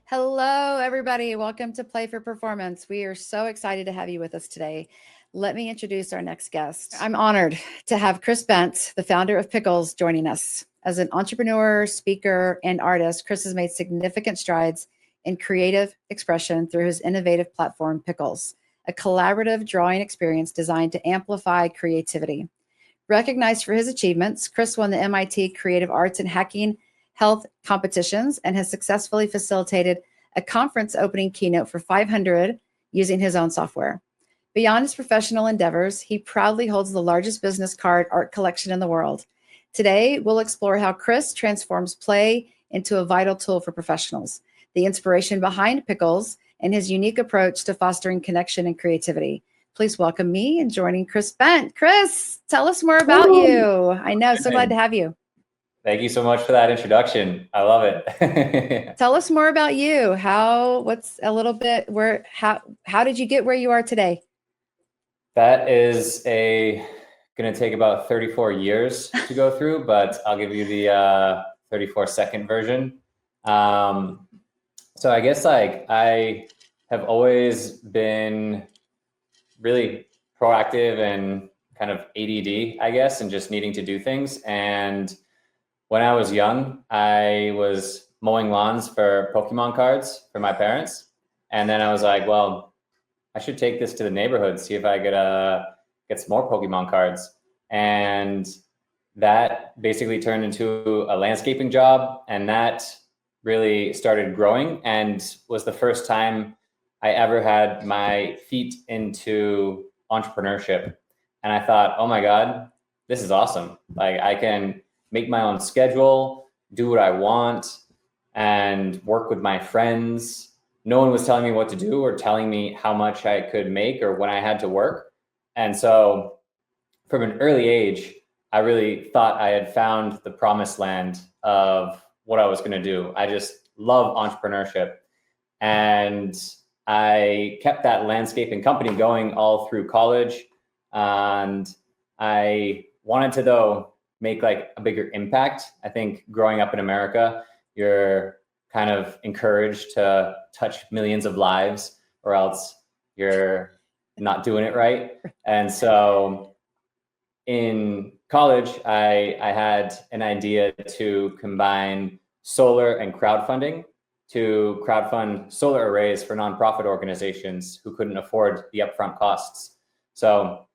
Hello, everybody. Welcome to Play for Performance. We are so excited to have you with us today. Let me introduce our next guest. I'm honored to have Chris Bent, the founder of Piccles, joining us. As an entrepreneur, speaker, and artist, Chris has made significant strides in creative expression through his innovative platform, Piccles, a collaborative drawing experience designed to amplify creativity. Recognized for his achievements, Chris won the MIT Creative Arts and Hacking Health competitions and has successfully facilitated a conference opening keynote for 500 using his own software. Beyond his professional endeavors, he proudly holds the largest business card art collection in the world. Today, we'll explore how Chris transforms play into a vital tool for professionals, the inspiration behind Pickles, and his unique approach to fostering connection and creativity. Please welcome me and joining Chris Bent. Chris, tell us more about you. I know, so glad to have you. Thank you so much for that introduction. I love it. Tell us more about you. How did you get where you are today? That is going to take about 34 years to go through, but I'll give you the 34-second version. So I guess I have always been really proactive and kind of ADD, I guess, and just needing to do things. And when I was young, I was mowing lawns for Pokemon cards for my parents. And then I was like, well, I should take this to the neighborhood, see if I could get some more Pokemon cards. And that basically turned into a landscaping job. And that really started growing and was the first time I ever had my feet into entrepreneurship. And I thought, oh my God, this is awesome. Like I can make my own schedule, do what I want, and work with my friends. No one was telling me what to do or telling me how much I could make or when I had to work. And so from an early age, I really thought I had found the promised land of what I was going to do. I just love entrepreneurship. And I kept that landscaping company going all through college. And I wanted to, though, make like a bigger impact. I think growing up in America, you're kind of encouraged to touch millions of lives or else you're not doing it right. And so in college, I had an idea to combine solar and crowdfunding to crowdfund solar arrays for nonprofit organizations who couldn't afford the upfront costs. So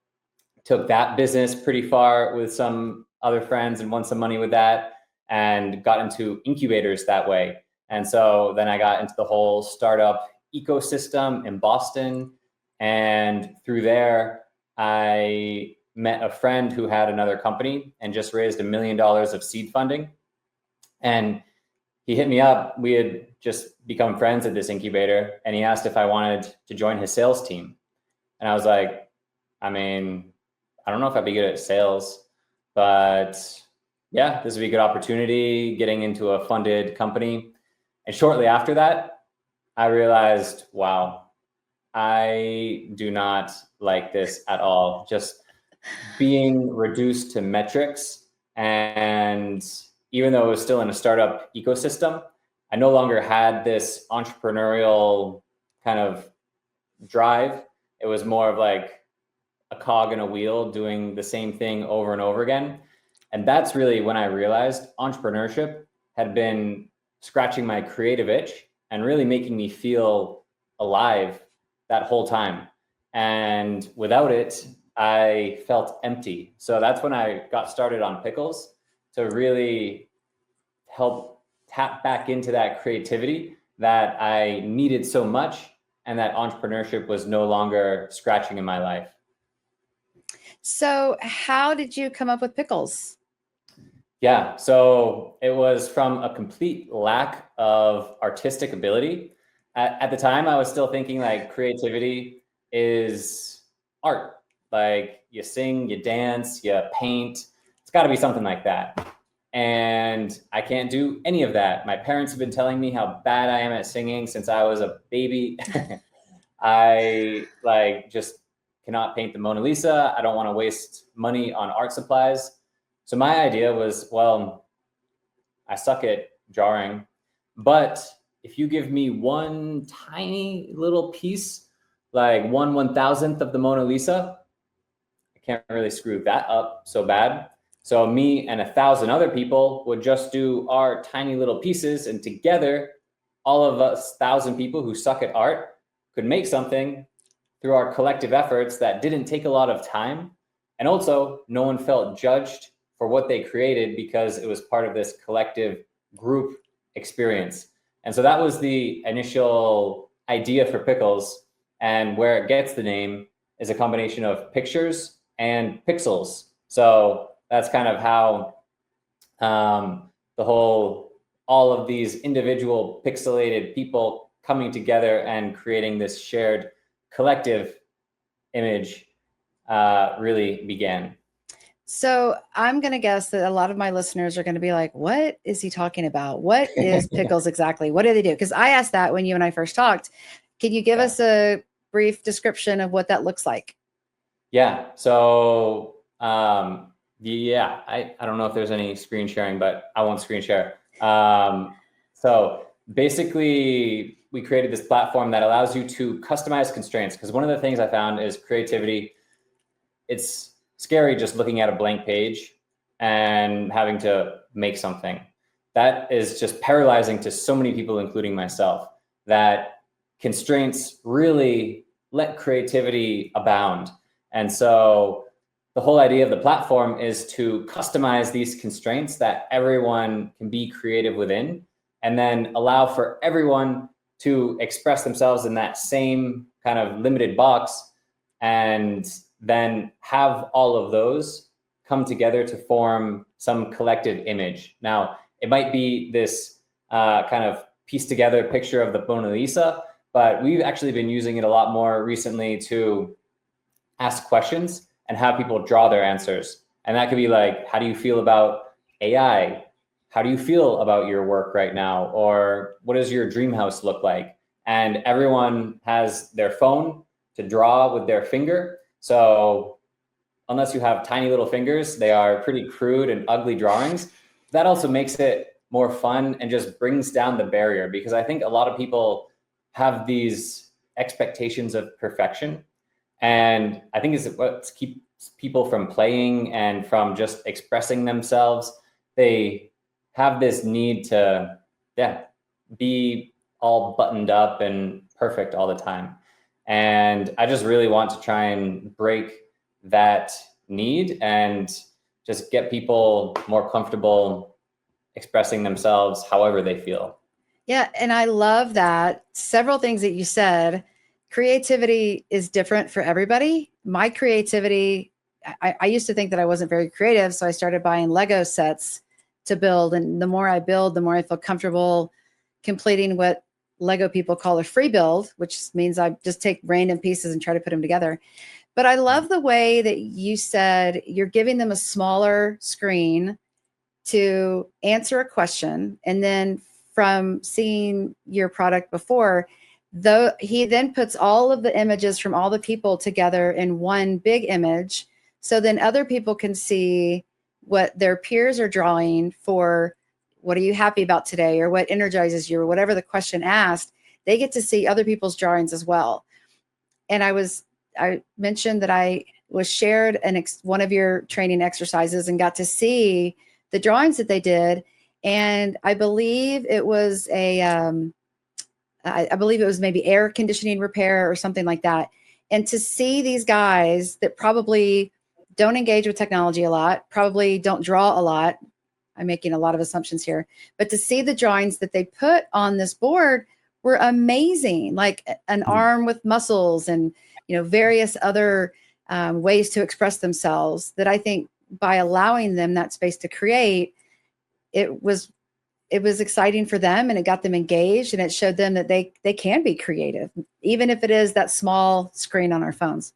took that business pretty far with some other friends and won some money with that and got into incubators that way. And so then I got into the whole startup ecosystem in Boston. And through there, I met a friend who had another company and just raised $1 million of seed funding. And he hit me up. We had just become friends at this incubator. And he asked if I wanted to join his sales team. And I was like, I mean, I don't know if I'd be good at sales, but yeah, this would be a good opportunity getting into a funded company. And shortly after that, I realized, wow, I do not like this at all. Just being reduced to metrics. And even though it was still in a startup ecosystem, I no longer had this entrepreneurial kind of drive. It was more of like a cog in a wheel doing the same thing over and over again. And that's really when I realized entrepreneurship had been scratching my creative itch and really making me feel alive that whole time. And without it, I felt empty. So that's when I got started on Pickles to really help tap back into that creativity that I needed so much and that entrepreneurship was no longer scratching in my life. So how did you come up with Pickles? Yeah, so it was from a complete lack of artistic ability. At the time, I was still thinking like creativity is art. Like you sing, you dance, you paint. It's got to be something like that. And I can't do any of that. My parents have been telling me how bad I am at singing since I was a baby. I just cannot paint the Mona Lisa. I don't want to waste money on art supplies. So my idea was, well, I suck at drawing, but if you give me one tiny little piece, like 1/1000th of the Mona Lisa, I can't really screw that up so bad. So me and 1,000 other people would just do our tiny little pieces, and together, all of us 1,000 people who suck at art could make something through our collective efforts that didn't take a lot of time. And also, no one felt judged for what they created because it was part of this collective group experience. And so that was the initial idea for Pickles. And where it gets the name is a combination of pictures and pixels. So that's kind of how all of these individual pixelated people coming together and creating this shared collective image really began. So I'm going to guess that a lot of my listeners are going to be like, what is he talking about? What is Pickles exactly? What do they do? Because I asked that when you and I first talked. Can you give us a brief description of what that looks like? Yeah. So I don't know if there's any screen sharing, but I won't screen share. So basically, we created this platform that allows you to customize constraints. Because one of the things I found is creativity. It's scary just looking at a blank page and having to make something. That is just paralyzing to so many people, including myself, that constraints really let creativity abound. And so the whole idea of the platform is to customize these constraints that everyone can be creative within, and then allow for everyone to express themselves in that same kind of limited box, and then have all of those come together to form some collective image. Now, it might be this kind of pieced together picture of the Mona Lisa, but we've actually been using it a lot more recently to ask questions and have people draw their answers. And that could be like, how do you feel about AI? How do you feel about your work right now? Or what does your dream house look like? And everyone has their phone to draw with their finger. So unless you have tiny little fingers, they are pretty crude and ugly drawings. That also makes it more fun and just brings down the barrier, because I think a lot of people have these expectations of perfection. And I think it's what keeps people from playing and from just expressing themselves. They have this need to, be all buttoned up and perfect all the time. And I just really want to try and break that need and just get people more comfortable expressing themselves however they feel. Yeah. And I love that. Several things that you said. Creativity is different for everybody. My creativity, I used to think that I wasn't very creative. So I started buying Lego sets to build. And the more I build, the more I feel comfortable completing what Lego people call a free build, which means I just take random pieces and try to put them together. But I love the way that you said you're giving them a smaller screen to answer a question. And then from seeing your product before, though, he then puts all of the images from all the people together in one big image. So then other people can see what their peers are drawing for what are you happy about today, or what energizes you, or whatever the question asked. They get to see other people's drawings as well. And I mentioned that I was shared one of your training exercises and got to see the drawings that they did. And I believe it was I believe it was maybe air conditioning repair or something like that. And to see these guys that probably don't engage with technology a lot, probably don't draw a lot. I'm making a lot of assumptions here, but to see the drawings that they put on this board were amazing, like an arm with muscles and, various other ways to express themselves, that I think by allowing them that space to create, it was exciting for them, and it got them engaged, and it showed them that they can be creative, even if it is that small screen on our phones.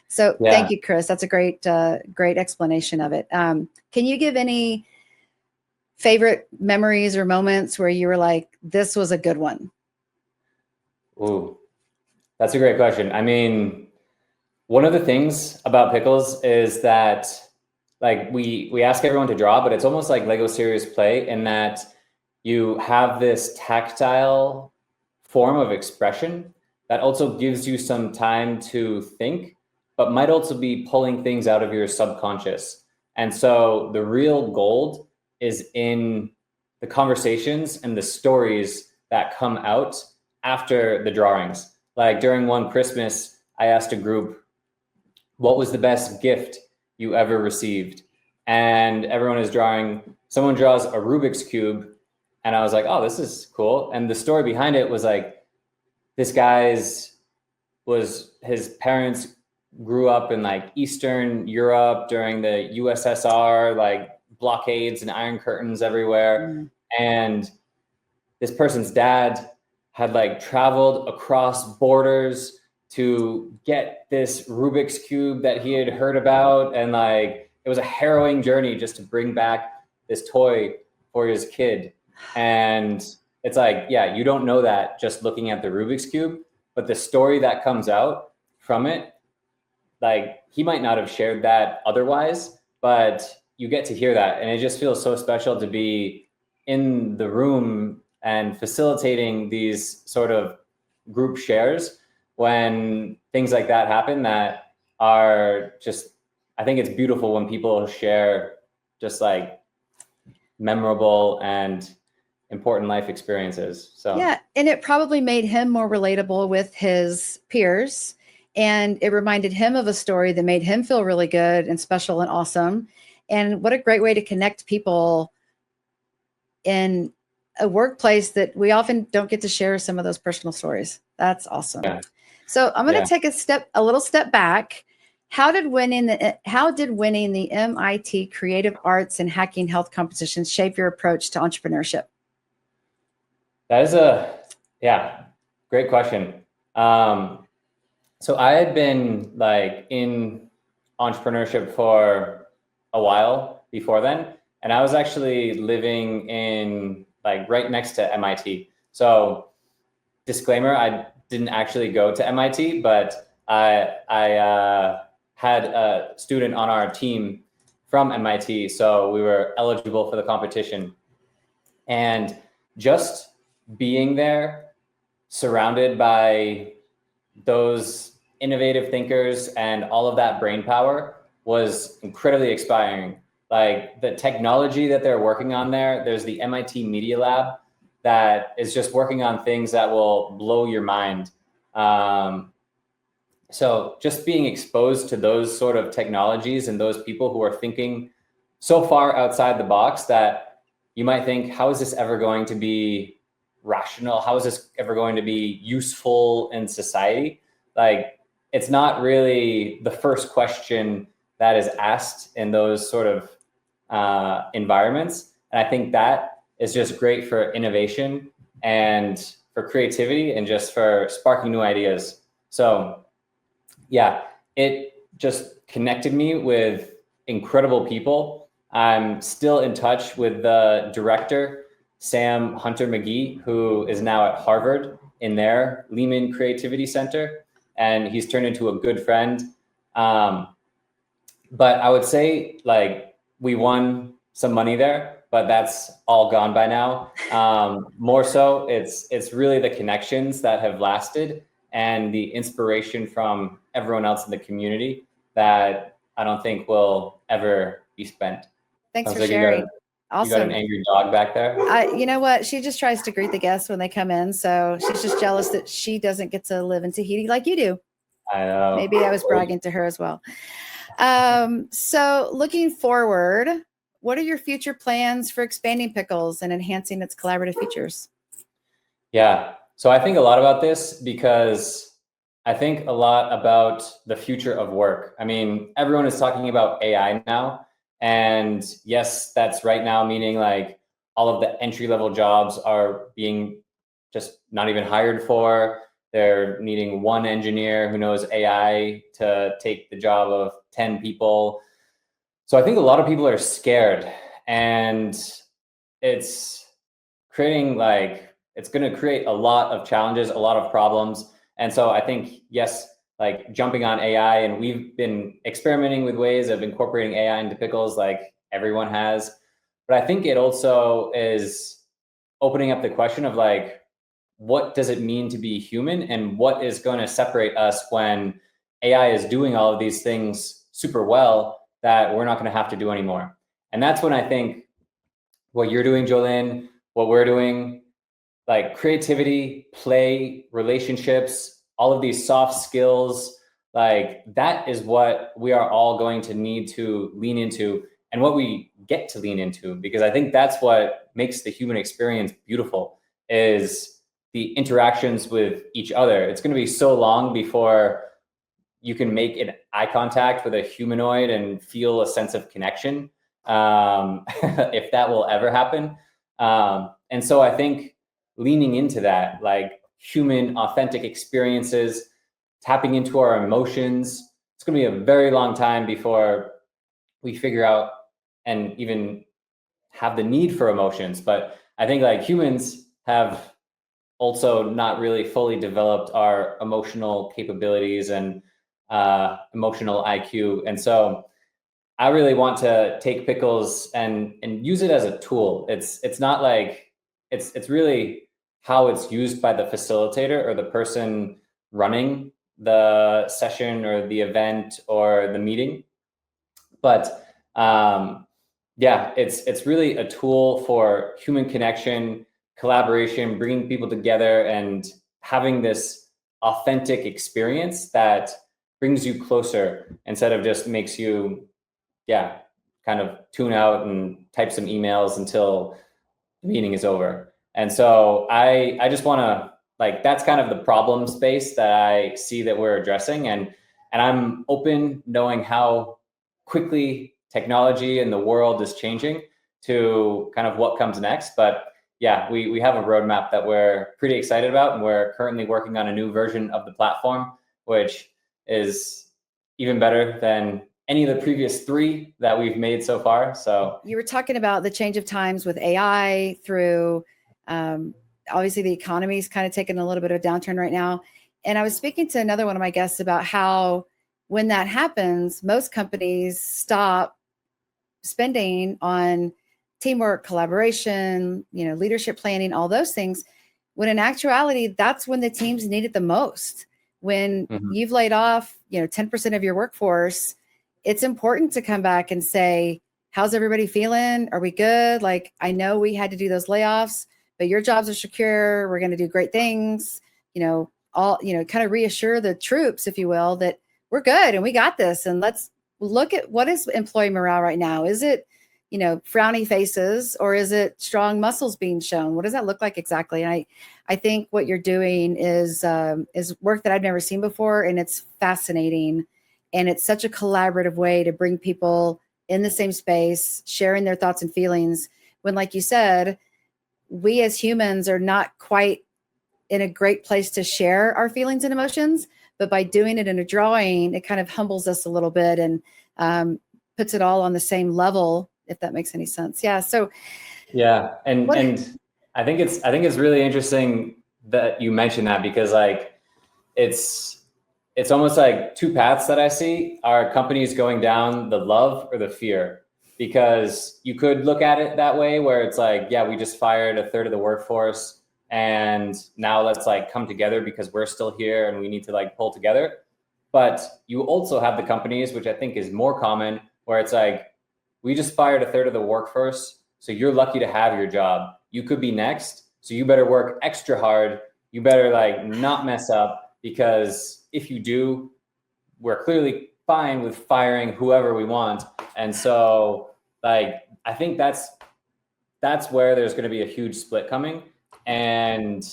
So Thank you, Chris. That's a great explanation of it. Can you give any favorite memories or moments where you were like, this was a good one? Ooh, that's a great question. I mean, one of the things about Pickles is that, like, we ask everyone to draw, but it's almost like Lego Serious Play in that you have this tactile form of expression that also gives you some time to think, but might also be pulling things out of your subconscious. And so the real gold is in the conversations and the stories that come out after the drawings. Like during one Christmas, I asked a group, what was the best gift you ever received? And everyone is drawing, someone draws a Rubik's Cube, and I was like, oh, this is cool. And the story behind it was like, his parents grew up in like Eastern Europe during the USSR, like blockades and iron curtains everywhere. And this person's dad had like traveled across borders to get this Rubik's Cube that he had heard about. And like, it was a harrowing journey just to bring back this toy for his kid. And it's like, yeah, you don't know that just looking at the Rubik's Cube, but the story that comes out from it, like he might not have shared that otherwise, but you get to hear that. And it just feels so special to be in the room and facilitating these sort of group shares when things like that happen that are just, I think it's beautiful when people share just like memorable and important life experiences. So yeah, and it probably made him more relatable with his peers, and it reminded him of a story that made him feel really good and special and awesome. And what a great way to connect people in a workplace that we often don't get to share some of those personal stories. That's awesome. Yeah. So I'm going to take a little step back. How did winning the MIT Creative Arts and Hacking Health competitions shape your approach to entrepreneurship? That is great question. So I had been like in entrepreneurship for a while before then, and I was actually living in like right next to MIT. So disclaimer, I didn't actually go to MIT, but I had a student on our team from MIT, so we were eligible for the competition. And just being there, surrounded by those innovative thinkers and all of that brain power was incredibly inspiring. Like the technology that they're working on there's the MIT Media Lab that is just working on things that will blow your mind. So just being exposed to those sort of technologies and those people who are thinking so far outside the box that you might think, how is this ever going to be rational? How is this ever going to be useful in society? Like, it's not really the first question that is asked in those sort of environments. And I think that is just great for innovation and for creativity and just for sparking new ideas. So yeah, it just connected me with incredible people. I'm still in touch with the director, Sam Hunter McGee, who is now at Harvard in their Lehman Creativity Center, and he's turned into a good friend. But I would say like we won some money there, but that's all gone by now. More so, it's really the connections that have lasted and the inspiration from everyone else in the community that I don't think will ever be spent. Thanks for sharing. Awesome. You got an angry dog back there? You know what? She just tries to greet the guests when they come in. So she's just jealous that she doesn't get to live in Tahiti like you do. I know. Maybe I was bragging to her as well. So looking forward, what are your future plans for expanding Pickles and enhancing its collaborative features? Yeah. So I think a lot about this because I think a lot about the future of work. I mean, everyone is talking about AI now. And yes, that's right now, meaning like all of the entry-level jobs are being just not even hired for. They're needing one engineer who knows AI to take the job of 10 people. So I think a lot of people are scared, and it's creating it's going to create a lot of challenges, a lot of problems. And so I think, yes, like jumping on AI, and we've been experimenting with ways of incorporating AI into Pickles like everyone has. But I think it also is opening up the question of like, what does it mean to be human, and what is going to separate us when AI is doing all of these things super well that we're not going to have to do anymore. And that's when I think what you're doing, Jolynn, what we're doing, like creativity, play, relationships, all of these soft skills, like that is what we are all going to need to lean into, and what we get to lean into, because I think that's what makes the human experience beautiful, is the interactions with each other. It's going to be so long before you can make an eye contact with a humanoid and feel a sense of connection, if that will ever happen. And so I think leaning into that, like human authentic experiences, tapping into our emotions, it's going to be a very long time before we figure out and even have the need for emotions. But I think like humans have also not really fully developed our emotional capabilities and emotional IQ. And so I really want to take Pickles and use it as a tool. It's not like it's really how it's used by the facilitator or the person running the session or the event or the meeting. But yeah, it's really a tool for human connection, collaboration, bringing people together, and having this authentic experience that brings you closer instead of just makes you, yeah, kind of tune out and type some emails until the meeting is over. And so I just want to, like, that's kind of the problem space that I see that we're addressing. And I'm open, knowing how quickly technology and the world is changing, to kind of what comes next. But yeah, we have a roadmap that we're pretty excited about, and we're currently working on a new version of the platform, which is even better than any of the previous 3 that we've made so far. So you were talking about the change of times with AI through, obviously the economy is kind of taking a little bit of a downturn right now. And I was speaking to another one of my guests about how when that happens, most companies stop spending on teamwork, collaboration, leadership planning, all those things, when in actuality, that's when the teams need it the most. When you've laid off, 10% of your workforce, it's important to come back and say, how's everybody feeling? Are we good? Like, I know we had to do those layoffs, but your jobs are secure. We're going to do great things, kind of reassure the troops, if you will, that we're good and we got this. And let's look at what is employee morale right now. Is it, frowny faces, or is it strong muscles being shown? What does that look like exactly? And I think what you're doing is work that I've never seen before. And it's fascinating. And it's such a collaborative way to bring people in the same space, sharing their thoughts and feelings, when, like you said, we as humans are not quite in a great place to share our feelings and emotions. But by doing it in a drawing, it kind of humbles us a little bit and puts it all on the same level, if that makes any sense. Yeah. So yeah, and I think it's really interesting that you mentioned that, because like it's almost like 2 paths that I see are companies going down: the love or the fear. Because you could look at it that way, where it's like, yeah, we just fired a third of the workforce, and now let's like come together because we're still here and we need to like pull together. But you also have the companies, which I think is more common, where it's like, we just fired a third of the workforce, so you're lucky to have your job. You could be next, so you better work extra hard. You better like not mess up, because if you do, we're clearly fine with firing whoever we want. And so like, I think that's where there's going to be a huge split coming. And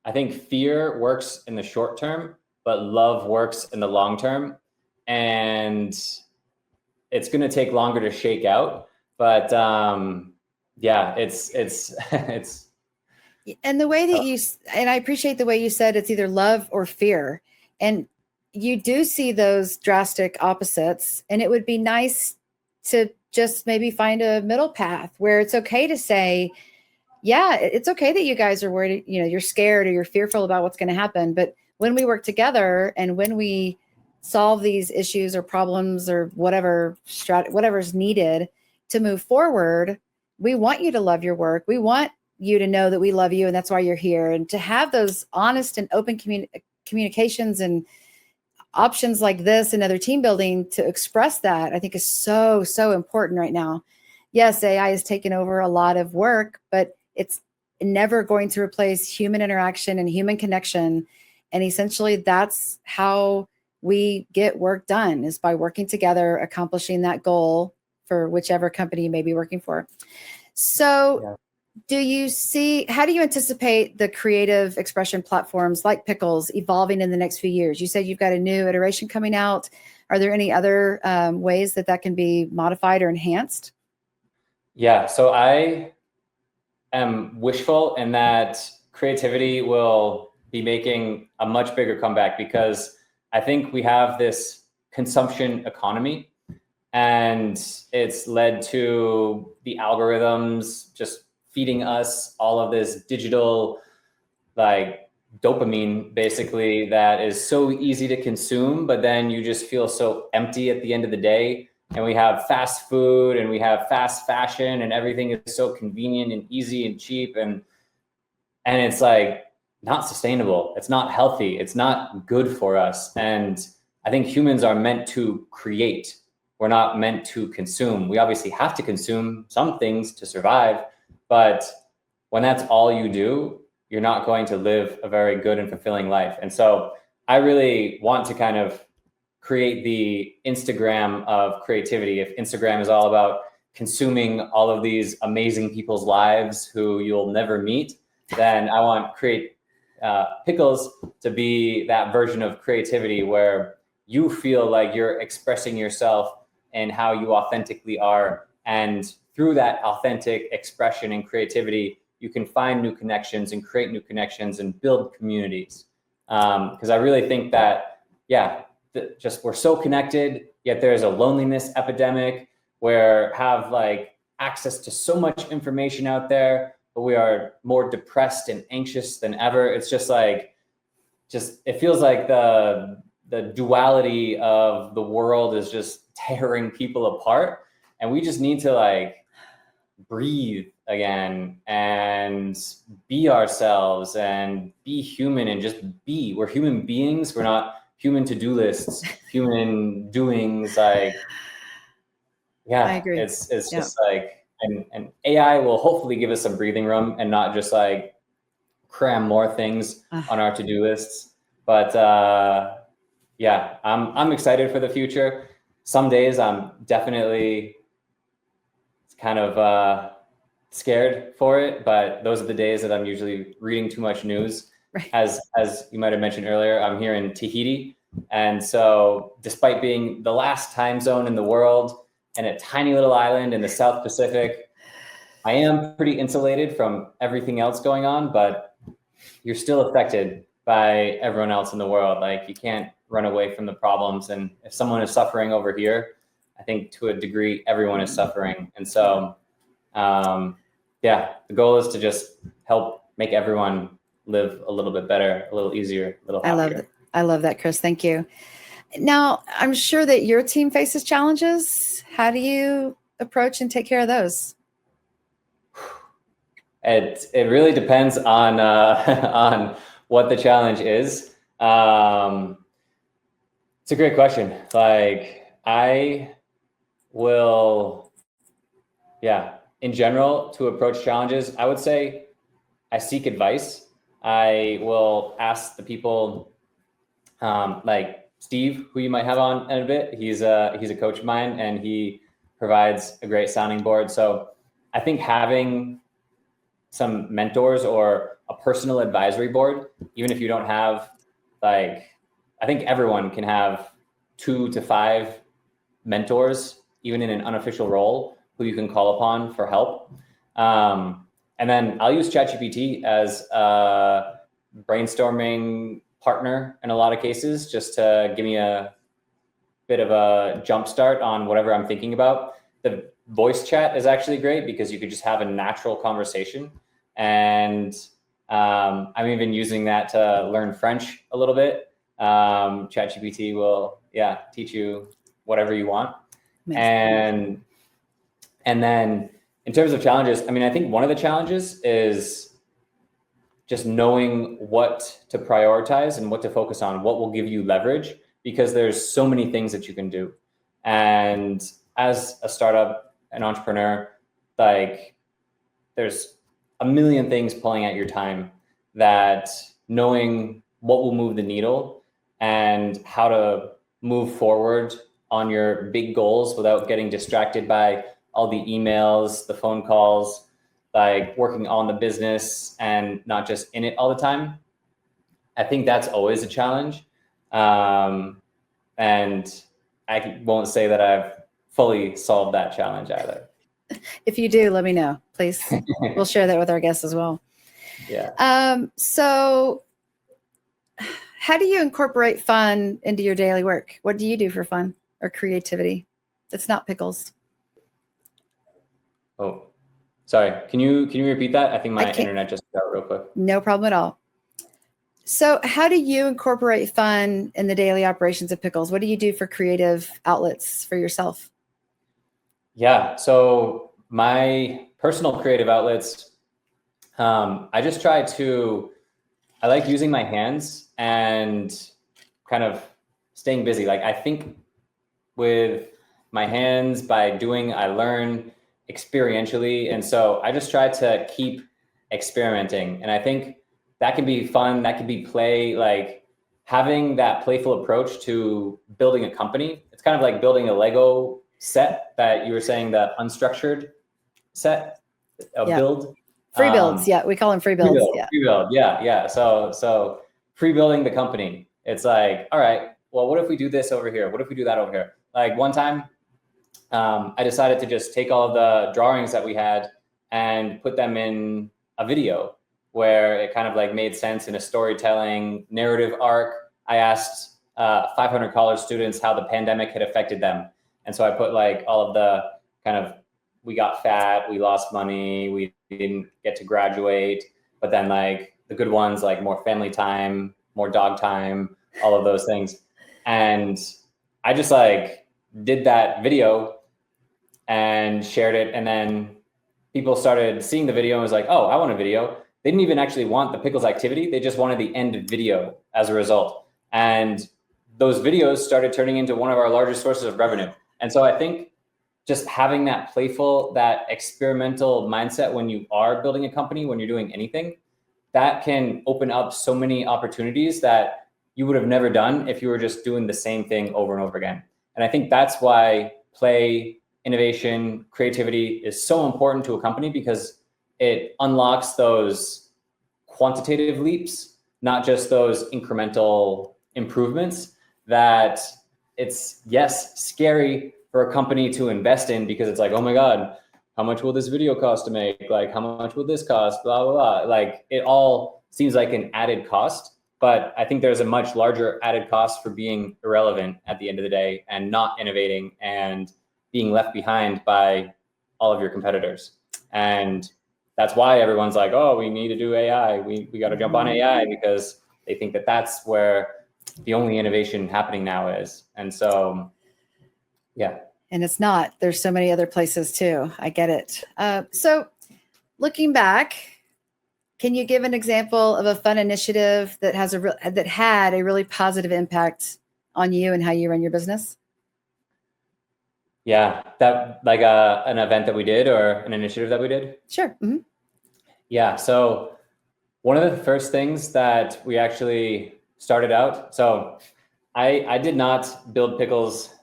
I think fear works in the short term, but love works in the long term. And it's going to take longer to shake out. But yeah, it's and the way that and I appreciate the way you said it's either love or fear. And you do see those drastic opposites. And it would be nice to just maybe find a middle path where it's okay to say, yeah, it's okay that you guys are worried, you're scared or you're fearful about what's going to happen. But when we work together and when we solve these issues or problems or whatever's needed to move forward, we want you to love your work. We want you to know that we love you and that's why you're here. And to have those honest and open communications and options like this and other team building to express that, I think is so, so important right now. Yes, AI has taken over a lot of work, but it's never going to replace human interaction and human connection. And essentially that's how we get work done, is by working together, accomplishing that goal for whichever company you may be working for. So how do you anticipate the creative expression platforms like Pickles evolving in the next few years? You said you've got a new iteration coming out. Are there any other ways that can be modified or enhanced? Yeah, so I am wishful in that creativity will be making a much bigger comeback, because I think we have this consumption economy, and it's led to the algorithms just feeding us all of this digital, like, dopamine, basically, that is so easy to consume, but then you just feel so empty at the end of the day. And we have fast food and we have fast fashion, and everything is so convenient and easy and cheap. And it's like not sustainable. It's not healthy. It's not good for us. And I think humans are meant to create. We're not meant to consume. We obviously have to consume some things to survive, but when that's all you do, you're not going to live a very good and fulfilling life. And so I really want to kind of create the Instagram of creativity. If Instagram is all about consuming all of these amazing people's lives who you'll never meet, then I want Pickles to be that version of creativity where you feel like you're expressing yourself and how you authentically are. And through that authentic expression and creativity, you can find new connections and create new connections and build communities. Because I really think that, just we're so connected, yet there's a loneliness epidemic where have like access to so much information out there, but we are more depressed and anxious than ever. It's just like, it feels like the duality of the world is just tearing people apart. And we just need to like breathe again and be ourselves and be human and just be. We're human beings. We're not human to-do lists, human doings. Like, I agree. It's just like, and AI will hopefully give us some breathing room and not just like cram more things on our to-do lists. But I'm excited for the future. Some days I'm definitely kind of scared for it, but those are the days that I'm usually reading too much news. Right. As you might have mentioned earlier, I'm here in Tahiti. And so despite being the last time zone in the world and a tiny little island in the South Pacific, I am pretty insulated from everything else going on, but you're still affected by everyone else in the world. Like, you can't run away from the problems. And if someone is suffering over here, I think to a degree, everyone is suffering. And so, the goal is to just help make everyone live a little bit better, a little easier, a little happier. I love that, Chris. Thank you. Now, I'm sure that your team faces challenges. How do you approach and take care of those? It really depends on on what the challenge is. It's a great question. Like, I will, in general, to approach challenges, I would say I seek advice. I will ask the people, like Steve, who you might have on in a bit. He's a coach of mine, and he provides a great sounding board. So I think having some mentors or a personal advisory board, even if you don't have, like, I think everyone can have 2 to 5 mentors, even in an unofficial role, who you can call upon for help. And then I'll use ChatGPT as a brainstorming partner in a lot of cases, just to give me a bit of a jump start on whatever I'm thinking about. The voice chat is actually great because you could just have a natural conversation. And I'm even using that to learn French a little bit. ChatGPT will, teach you whatever you want. Amazing. And then in terms of challenges, I mean, I think one of the challenges is just knowing what to prioritize and what to focus on, what will give you leverage, because there's so many things that you can do. And as a startup, an entrepreneur, like there's a million things pulling at your time, that knowing what will move the needle and how to move forward on your big goals without getting distracted by all the emails, the phone calls, like working on the business and not just in it all the time. I think that's always a challenge. And I won't say that I've fully solved that challenge either. If you do, let me know, please. We'll share that with our guests as well. Yeah. So how do you incorporate fun into your daily work? What do you do for fun or creativity? It's not pickles. Oh, sorry. Can you repeat that? I think my internet just got out real quick. No problem at all. So how do you incorporate fun in the daily operations of Pickles? What do you do for creative outlets for yourself? Yeah. So my personal creative outlets, I just try to, I like using my hands and kind of staying busy. Like I think with my hands, by doing, I learn experientially. And so I just try to keep experimenting. And I think that can be fun. That can be play, like having that playful approach to building a company. It's kind of like building a Lego set that you were saying, the unstructured set, build. Free builds. Yeah. We call them free builds. Free build. Yeah. So pre-building the company. It's like, all right, well, what if we do this over here? What if we do that over here? Like one time, I decided to just take all of the drawings that we had and put them in a video where it kind of like made sense in a storytelling narrative arc. I asked 500 college students how the pandemic had affected them. And so I put like all of the kind of, we got fat, we lost money, we didn't get to graduate, but then like the good ones, like more family time, more dog time, all of those things. And I just like did that video and shared it. And then people started seeing the video and was like, oh, I want a video. They didn't even actually want the Pickles activity. They just wanted the end video as a result. And those videos started turning into one of our largest sources of revenue. And so I think just having that playful, that experimental mindset when you are building a company, when you're doing anything, that can open up so many opportunities that you would have never done if you were just doing the same thing over and over again. And I think that's why play, innovation, creativity is so important to a company, because it unlocks those quantitative leaps, not just those incremental improvements that it's, yes, scary for a company to invest in, because it's like, oh my God, how much will this video cost to make? Like, how much will this cost? Blah, blah, blah. Like it all seems like an added cost, but I think there's a much larger added cost for being irrelevant at the end of the day and not innovating and being left behind by all of your competitors. And that's why everyone's like, oh, we need to do AI. We got to jump on AI, because they think that that's where the only innovation happening now is. And so, yeah. And it's not. There's so many other places too. I get it. So looking back, can you give an example of a fun initiative that has that had a really positive impact on you and how you run your business? Yeah, that like an event that we did or an initiative that we did? Sure. Mm-hmm. Yeah, so one of the first things that we actually started out, so I did not build Pickles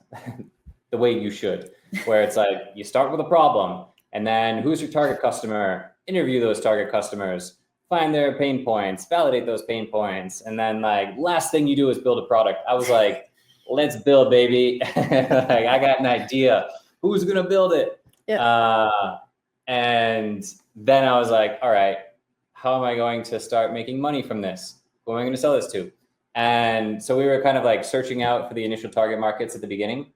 the way you should, where it's like you start with a problem and then who's your target customer, interview those target customers, find their pain points, validate those pain points, and then like last thing you do is build a product. I was like, let's build, baby. Like I got an idea. Who's gonna build it? Yeah. And then I was like, all right, how am I going to start making money from this? Who am I going to sell this to? And so we were kind of like searching out for the initial target markets at the beginning.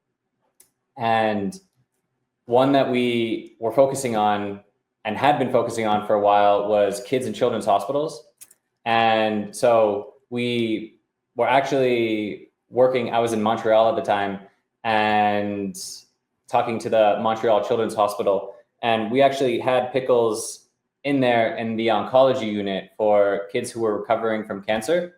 And one that we were focusing on and had been focusing on for a while was kids and children's hospitals. And so we were actually working, I was in Montreal at the time, and talking to the Montreal Children's Hospital. And we actually had Pickles in there in the oncology unit for kids who were recovering from cancer,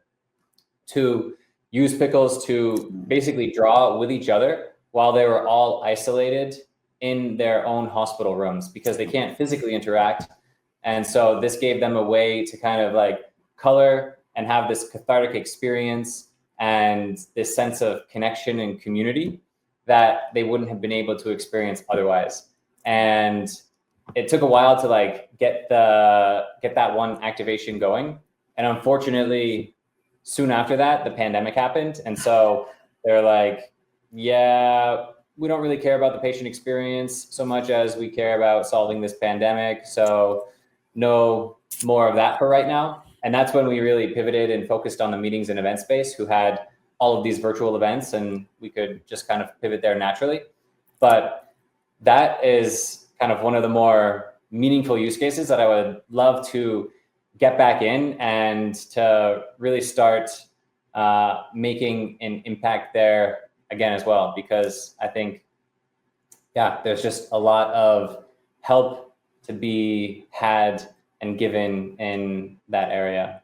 to use Pickles to basically draw with each other while they were all isolated in their own hospital rooms, because they can't physically interact. And so this gave them a way to kind of like color and have this cathartic experience and this sense of connection and community that they wouldn't have been able to experience otherwise. And it took a while to like get that one activation going. And unfortunately, soon after that, the pandemic happened. And so they're like, yeah, we don't really care about the patient experience so much as we care about solving this pandemic. So no more of that for right now. And that's when we really pivoted and focused on the meetings and event space, who had all of these virtual events, and we could just kind of pivot there naturally. But that is kind of one of the more meaningful use cases that I would love to get back in and to really start making an impact there again as well, because I think, yeah, there's just a lot of help to be had and given in that area.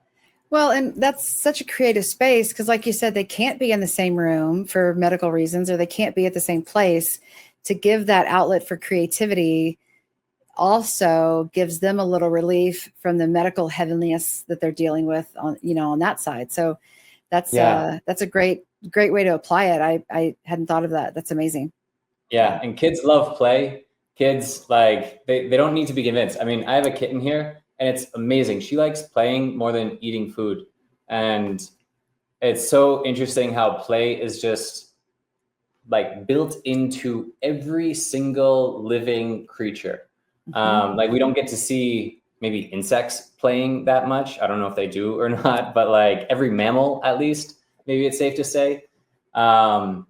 Well, and that's such a creative space because, like you said, they can't be in the same room for medical reasons, or they can't be at the same place. To give that outlet for creativity also gives them a little relief from the medical heaviness that they're dealing with on, on that side. So that's a great way to apply it. I hadn't thought of that. That's amazing. Yeah, and kids love play. Kids, like, they don't need to be convinced. I mean, I have a kitten here, and it's amazing. She likes playing more than eating food. And it's so interesting how play is just like built into every single living creature. Like, we don't get to see maybe insects playing that much. I don't know if they do or not, but like every mammal, at least, maybe it's safe to say. And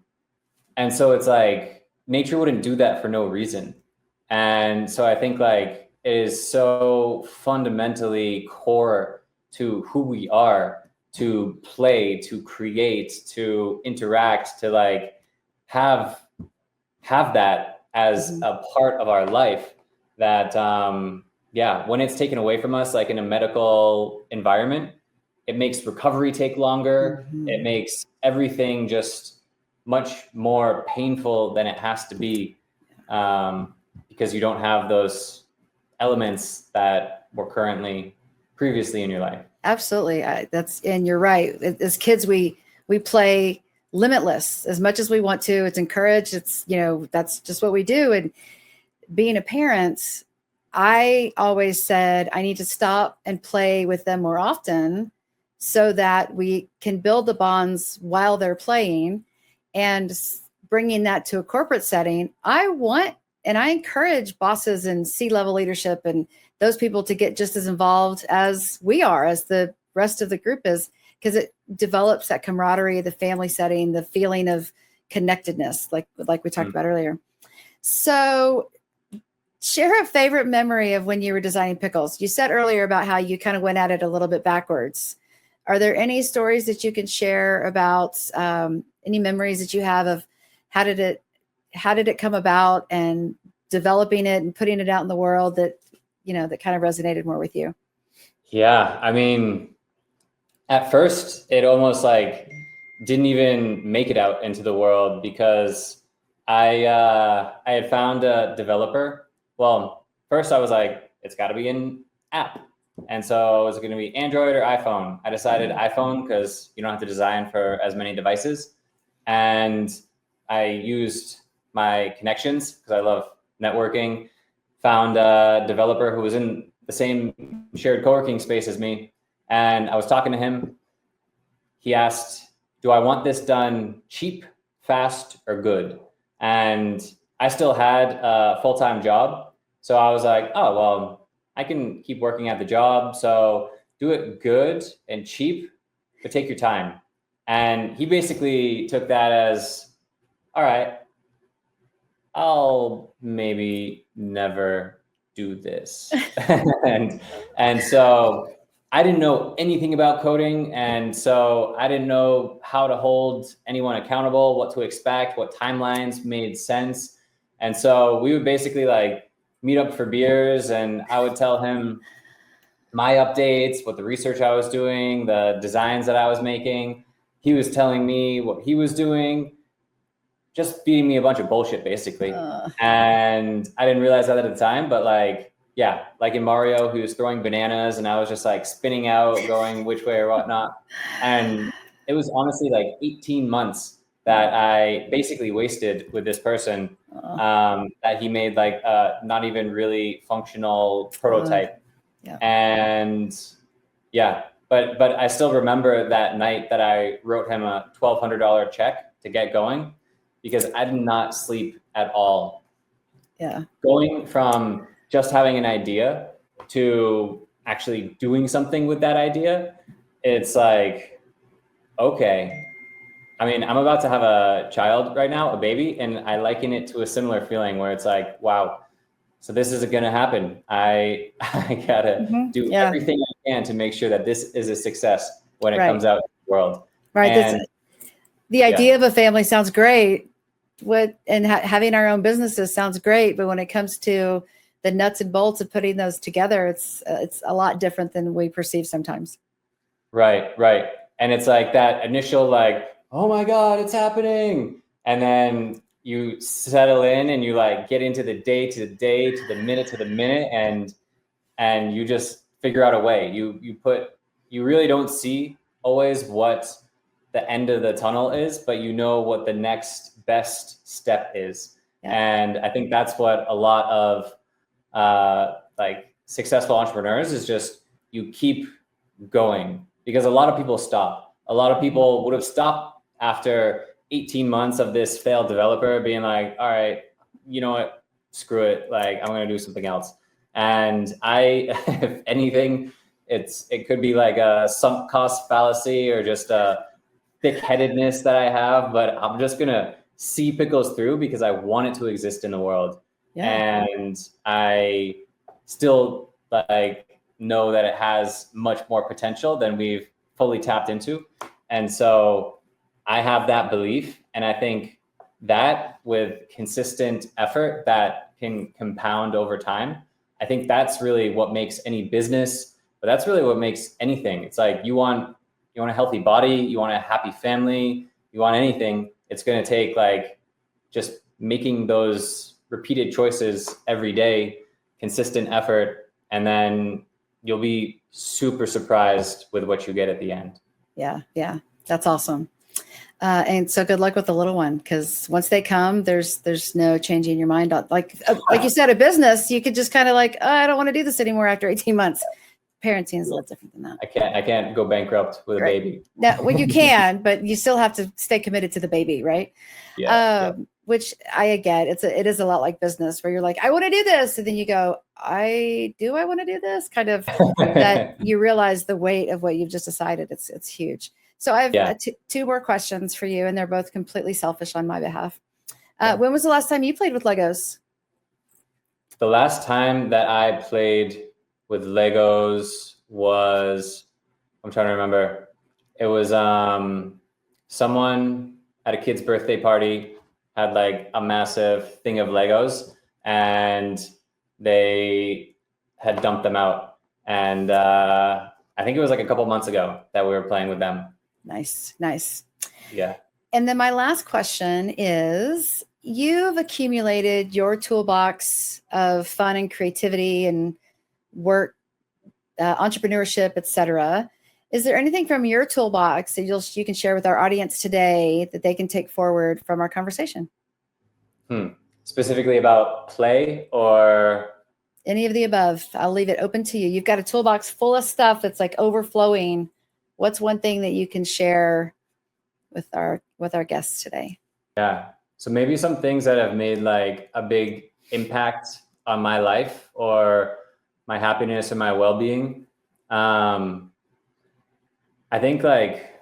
so it's like nature wouldn't do that for no reason. And so I think like it is so fundamentally core to who we are, to play, to create, to interact, to like have that as a part of our life, that when it's taken away from us, like in a medical environment, it makes recovery take longer. It makes everything just much more painful than it has to be, because you don't have those elements that were previously in your life. Absolutely. And you're right. As kids, we play limitless as much as we want to. It's encouraged. It's, that's just what we do. And being a parent, I always said I need to stop and play with them more often so that we can build the bonds while they're playing. And bringing that to a corporate setting, I encourage bosses and C-level leadership and those people to get just as involved as we are, as the rest of the group is, because it develops that camaraderie, the family setting, the feeling of connectedness, like we talked about earlier. So share a favorite memory of when you were designing Pickles. You said earlier about how you kind of went at it a little bit backwards. Are there any stories that you can share about any memories that you have of how did it come about, and developing it and putting it out in the world that, that kind of resonated more with you? Yeah. I mean, at first it almost like didn't even make it out into the world, because I had found a developer. Well, first I was like, it's got to be an app. And so is it going to be Android or iPhone? I decided iPhone because you don't have to design for as many devices. And I used my connections because I love networking, found a developer who was in the same shared co-working space as me. And I was talking to him. He asked, do I want this done cheap, fast, or good? And I still had a full-time job. So I was like, oh, well, I can keep working at the job. So do it good and cheap, but take your time. And he basically took that as, all right, I'll maybe never do this. and so I didn't know anything about coding. And so I didn't know how to hold anyone accountable, what to expect, what timelines made sense. And so we would basically like meet up for beers, and I would tell him my updates, what the research I was doing, the designs that I was making. He was telling me what he was doing, just feeding me a bunch of bullshit, basically. And I didn't realize that at the time, but like, yeah, like in Mario, he was throwing bananas and I was just like spinning out, going which way or whatnot. And it was honestly like 18 months that I basically wasted with this person, that he made like not even really functional prototype. And yeah, but I still remember that night that I wrote him a $1,200 check to get going, because I did not sleep at all. Yeah. Going from just having an idea to actually doing something with that idea, it's like, okay. I mean, I'm about to have a child right now, a baby, and I liken it to a similar feeling where it's like, wow, so this is going to happen. I gotta do everything I can to make sure that this is a success when it comes out in the world. Right. And the idea of a family sounds great. Having our own businesses sounds great, but when it comes to the nuts and bolts of putting those together, it's a lot different than we perceive sometimes. Right. And it's like that initial like, oh my God, it's happening. And then you settle in and you like get into the day to the day, to the minute, and you just figure out a way. You really don't see always what the end of the tunnel is, but you know what the next best step is. Yeah. And I think that's what a lot of like successful entrepreneurs is, just you keep going, because a lot of people stop. A lot of people would have stopped after 18 months of this failed developer being like, all right, you know what, screw it. Like, I'm going to do something else. And if anything, it could be like a sunk cost fallacy or just a thick-headedness that I have, but I'm just going to see Pickles through because I want it to exist in the world. Yeah. And I still like know that it has much more potential than we've fully tapped into. And so I have that belief. And I think that with consistent effort that can compound over time, I think that's really what makes any business, but that's really what makes anything. It's like you want a healthy body, you want a happy family, you want anything. It's going to take like just making those repeated choices every day, consistent effort, and then you'll be super surprised with what you get at the end. Yeah. That's awesome. And so good luck with the little one, because once they come, there's no changing your mind. Like you said, a business, you could just kind of like, oh, I don't want to do this anymore after 18 months. Parenting is a little different than that. I can't go bankrupt with a baby. No, well, you can, but you still have to stay committed to the baby, right? Yeah. Which I get. It is a lot like business, where you're like, I want to do this, and then you go, I want to do this. Kind of that you realize the weight of what you've just decided. It's huge. So I have two more questions for you, and they're both completely selfish on my behalf. When was the last time you played with Legos? The last time that I played with Legos was, I'm trying to remember. It was someone at a kid's birthday party had like a massive thing of Legos, and they had dumped them out. And I think it was like a couple months ago that we were playing with them. Nice. Yeah. And then my last question is, you've accumulated your toolbox of fun and creativity and work, entrepreneurship, etc. Is there anything from your toolbox that you can share with our audience today that they can take forward from our conversation? Specifically about play or? Any of the above. I'll leave it open to you. You've got a toolbox full of stuff that's like overflowing. What's one thing that you can share with our guests today? Yeah. So maybe some things that have made like a big impact on my life or my happiness and my well-being. I think like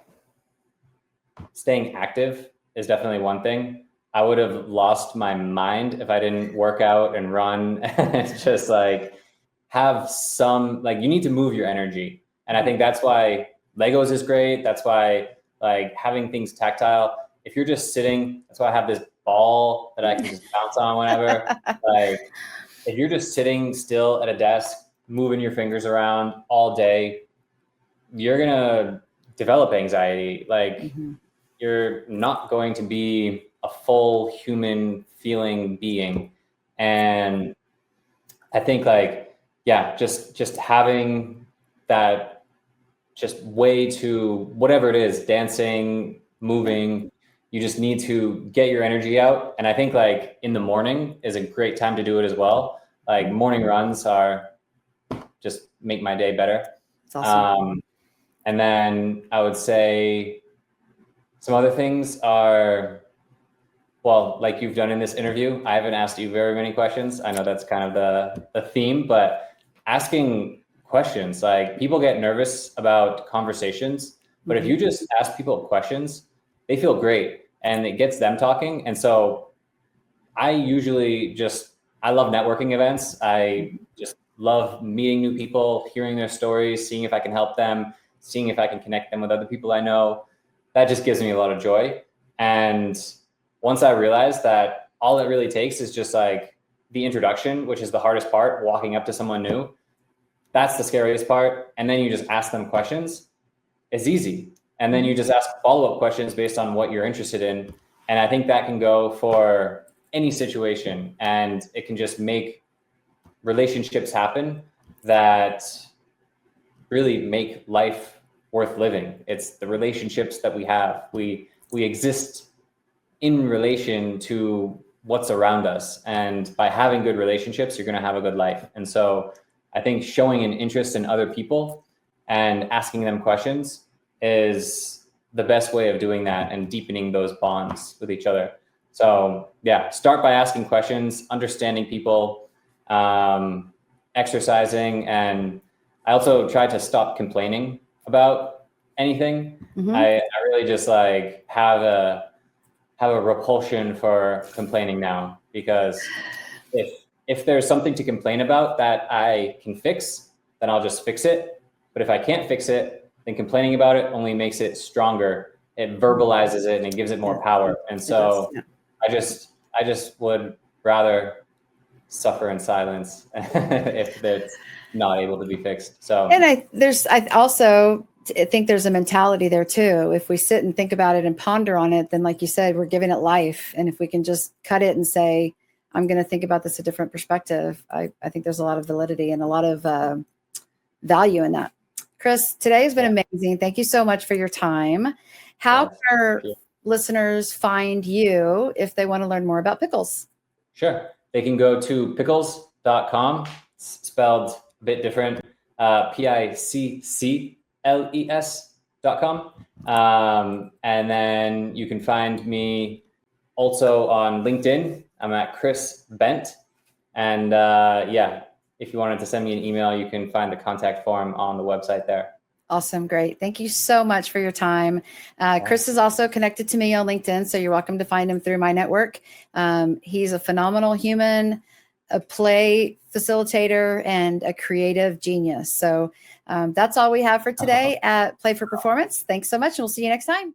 staying active is definitely one thing. I would have lost my mind if I didn't work out and run. It's just like have some, like, you need to move your energy. And I think that's why Legos is great. That's why like having things tactile. If you're just sitting, that's why I have this ball that I can just bounce on whenever. Like if you're just sitting still at a desk, moving your fingers around all day, you're going to develop anxiety. Like you're not going to be a full human feeling being. And I think like, yeah, just having that just way to whatever it is, dancing, moving, you just need to get your energy out. And I think like in the morning is a great time to do it as well. Like morning runs are just make my day better. That's awesome. And then I would say some other things are, well, like you've done in this interview, I haven't asked you very many questions. I know that's kind of the theme, but asking questions, like people get nervous about conversations, but if you just ask people questions, they feel great and it gets them talking. And so I usually I love networking events. I just love meeting new people, hearing their stories, seeing if I can help them, seeing if I can connect them with other people I know. That just gives me a lot of joy. And once I realized that all it really takes is just like the introduction, which is the hardest part, walking up to someone new, that's the scariest part. And then you just ask them questions. It's easy. And then you just ask follow-up questions based on what you're interested in. And I think that can go for any situation, and it can just make relationships happen that really make life worth living. It's the relationships that we have. We exist in relation to what's around us. And by having good relationships, you're going to have a good life. And so I think showing an interest in other people and asking them questions is the best way of doing that and deepening those bonds with each other. So yeah, start by asking questions, understanding people, exercising. And I also try to stop complaining about anything. I really just like have a repulsion for complaining now, because if there's something to complain about that I can fix, then I'll just fix it. But if I can't fix it, then complaining about it only makes it stronger. It verbalizes it and it gives it more power. And so I just would rather suffer in silence if it's not able to be fixed. So, and I also think there's a mentality there too. If we sit and think about it and ponder on it, then like you said, we're giving it life. And if we can just cut it and say, I'm going to think about this a different perspective, I think there's a lot of validity and a lot of value in that. Chris, today has been amazing. Thank you so much for your time. How can our listeners find you if they want to learn more about Pickles? Sure. They can go to pickles.com, spelled a bit different, piccles.com. And then you can find me also on LinkedIn. I'm at Chris Bent. And if you wanted to send me an email, you can find the contact form on the website there. Awesome. Great. Thank you so much for your time. Chris is also connected to me on LinkedIn, so you're welcome to find him through my network. He's a phenomenal human, a play facilitator, and a creative genius. So that's all we have for today at Play for Performance. Thanks so much, and we'll see you next time.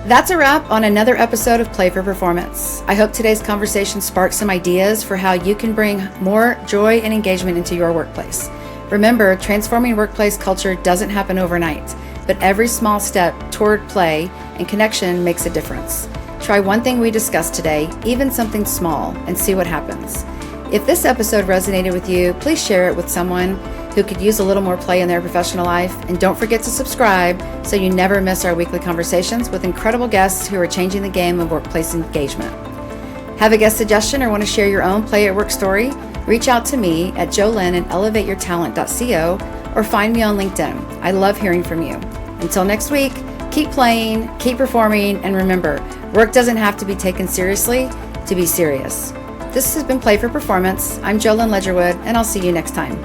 That's a wrap on another episode of Play for Performance. I hope today's conversation sparked some ideas for how you can bring more joy and engagement into your workplace. Remember, transforming workplace culture doesn't happen overnight, but every small step toward play and connection makes a difference. Try one thing we discussed today, even something small, and see what happens. If this episode resonated with you, please share it with someone who could use a little more play in their professional life. And don't forget to subscribe so you never miss our weekly conversations with incredible guests who are changing the game of workplace engagement. Have a guest suggestion or want to share your own play at work story? Reach out to me at Jolynn at elevateyourtalent.co or find me on LinkedIn. I love hearing from you. Until next week, keep playing, keep performing, and remember, work doesn't have to be taken seriously to be serious. This has been Play for Performance. I'm Jolynn Ledgerwood, and I'll see you next time.